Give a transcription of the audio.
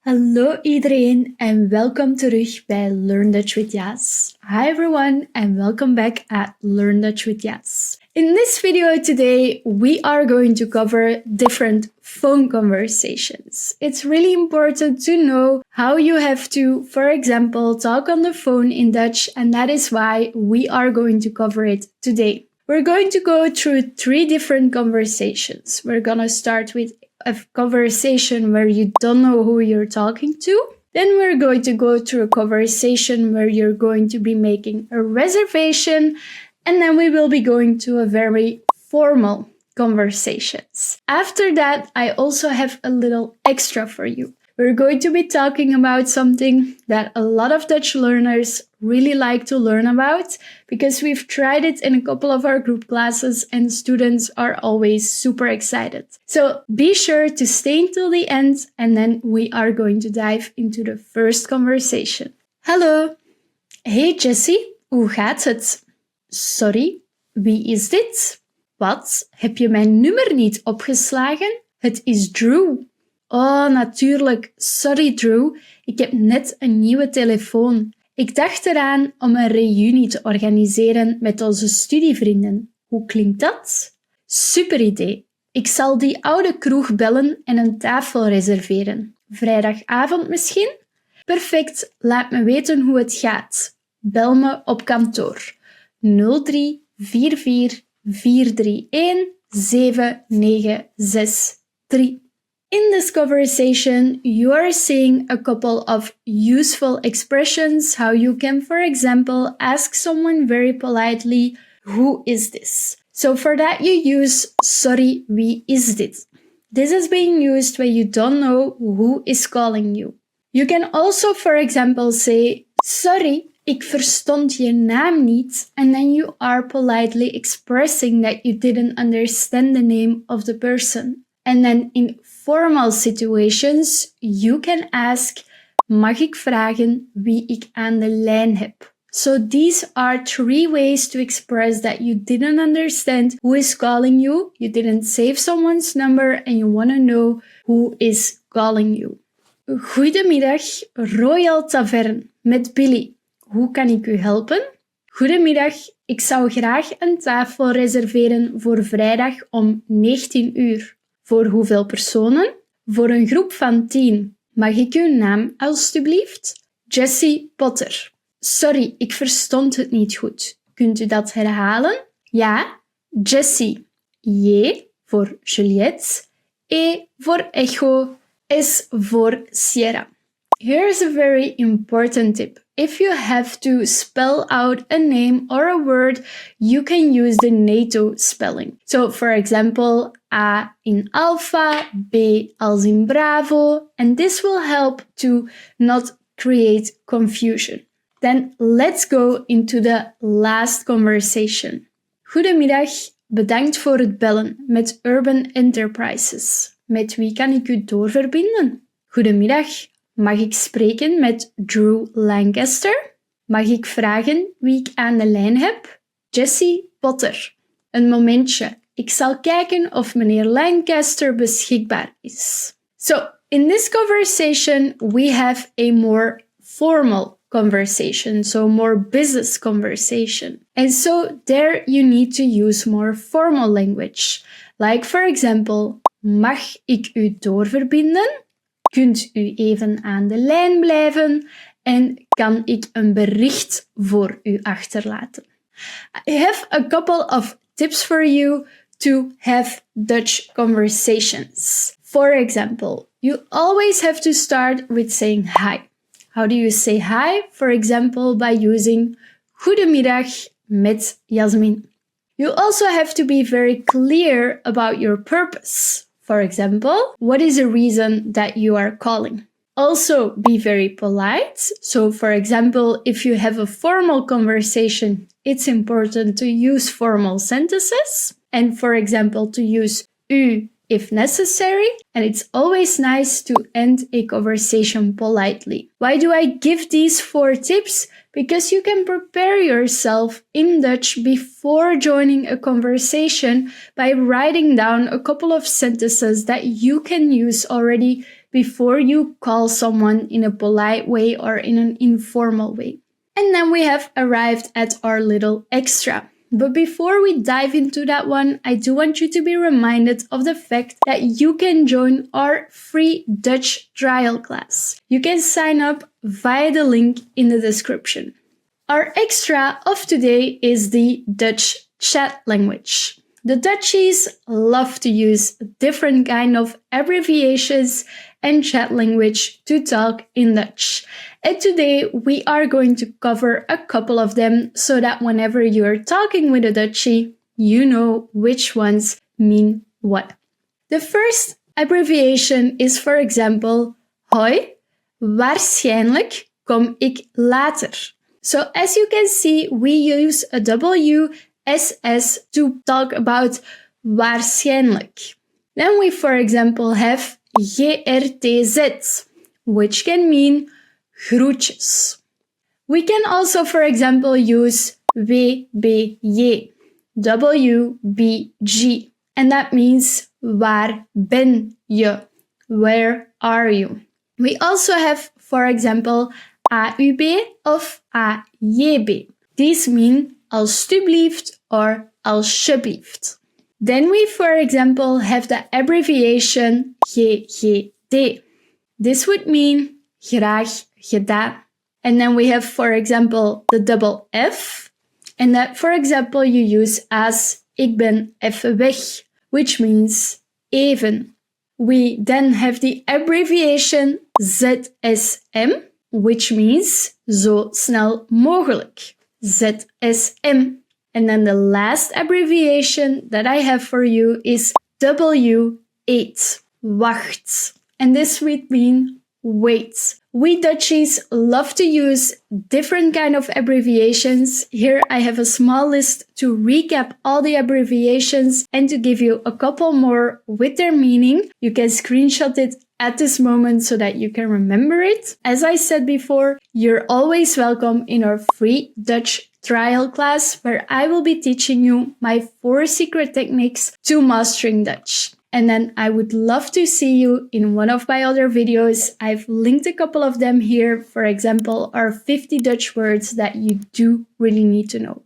Hallo iedereen en welkom terug bij Learn Dutch with Yas. Hi everyone and welcome back at Learn Dutch with Yas. In this video today, we are going to cover different phone conversations. It's really important to know how you have to, for example, talk on the phone in Dutch, and that is why we are going to cover it today. We're going to go through 3 different conversations. We're gonna start with a conversation where you don't know who you're talking to. Then we're going to go through a conversation where you're going to be making a reservation. And then we will be going to a very formal conversations. After that, I also have a little extra for you. We're going to be talking about something that a lot of Dutch learners really like to learn about because we've tried it in a couple of our group classes and students are always super excited. So be sure to stay until the end and then we are going to dive into the first conversation. Hallo. Hey Jessie, hoe gaat het? Sorry, wie is dit? Wat? Heb je mijn nummer niet opgeslagen? Het is Drew. Oh, natuurlijk. Sorry, Drew. Ik heb net een nieuwe telefoon. Ik dacht eraan om een reunie te organiseren met onze studievrienden. Hoe klinkt dat? Super idee. Ik zal die oude kroeg bellen en een tafel reserveren. Vrijdagavond misschien? Perfect. Laat me weten hoe het gaat. Bel me op kantoor. 03 44 431 7963. In this conversation, you are seeing a couple of useful expressions, how you can, for example, ask someone very politely, who is this? So for that, you use, sorry, wie is dit? This is being used when you don't know who is calling you. You can also, for example, say, sorry, ik verstond je naam niet, and then you are politely expressing that you didn't understand the name of the person. And then in formal situations, you can ask, mag ik vragen wie ik aan de lijn heb? So these are 3 ways to express that you didn't understand who is calling you, you didn't save someone's number, and you want to know who is calling you. Goedemiddag, Royal Tavern met Billy. Hoe kan ik u helpen? Goedemiddag, ik zou graag een tafel reserveren voor vrijdag om 19 uur. Voor hoeveel personen? Voor een groep van 10. Mag ik uw naam alstublieft? Jessie Potter. Sorry, ik verstond het niet goed. Kunt u dat herhalen? Ja, Jessie. J voor Juliette. E voor Echo. S voor Sierra. Here's a very important tip. If you have to spell out a name or a word, you can use the NATO spelling. So, for example, A in alpha, B als in bravo, and this will help to not create confusion. Then let's go into the last conversation. Goedemiddag, bedankt voor het bellen met Urban Enterprises. Met wie kan ik u doorverbinden? Goedemiddag. Mag ik spreken met Drew Lancaster? Mag ik vragen wie ik aan de lijn heb? Jessie Potter. Een momentje. Ik zal kijken of meneer Lancaster beschikbaar is. So, in this conversation, we have a more formal conversation, so more business conversation. And so there you need to use more formal language. Like, for example, mag ik u doorverbinden? Kunt u even aan de lijn blijven en kan ik een bericht voor u achterlaten? I have a couple of tips for you to have Dutch conversations. For example, you always have to start with saying hi. How do you say hi? For example, by using goedemiddag met Jasmin. You also have to be very clear about your purpose. For example, what is the reason that you are calling? Also, be very polite. So, for example, if you have a formal conversation, it's important to use formal sentences. And, for example, to use u if necessary. And it's always nice to end a conversation politely. Why do I give these 4 tips? Because you can prepare yourself in Dutch before joining a conversation by writing down a couple of sentences that you can use already before you call someone in a polite way or in an informal way. And then we have arrived at our little extra. But before we dive into that one, I do want you to be reminded of the fact that you can join our free Dutch trial class. You can sign up via the link in the description. Our extra of today is the Dutch chat language. The Dutchies love to use different kind of abbreviations and chat language to talk in Dutch. And today we are going to cover a couple of them so that whenever you're talking with a Dutchie, you know which ones mean what. The first abbreviation is, for example, hoi, waarschijnlijk kom ik later. So as you can see, we use a WSS to talk about waarschijnlijk. Then we, for example, have GRTZ, which can mean groetjes. We can also, for example, use WBJ, WBG, and that means waar ben je? Where are you? We also have, for example, AUB of AJB. These mean alstublieft or alsjeblieft. Then we, for example, have the abbreviation GGD. This would mean graag gedaan. And then we have, for example, the double F. And that, for example, you use as ik ben even weg, which means even. We then have the abbreviation ZSM, which means zo snel mogelijk. ZSM. And then the last abbreviation that I have for you is W8, wacht. And this would mean wait. We Dutchies love to use different kind of abbreviations. Here I have a small list to recap all the abbreviations and to give you a couple more with their meaning. You can screenshot it at this moment so that you can remember it. As I said before, you're always welcome in our free Dutch trial class where I will be teaching you my 4 secret techniques to mastering Dutch. And then I would love to see you in one of my other videos. I've linked a couple of them here. For example, our 50 Dutch words that you do really need to know.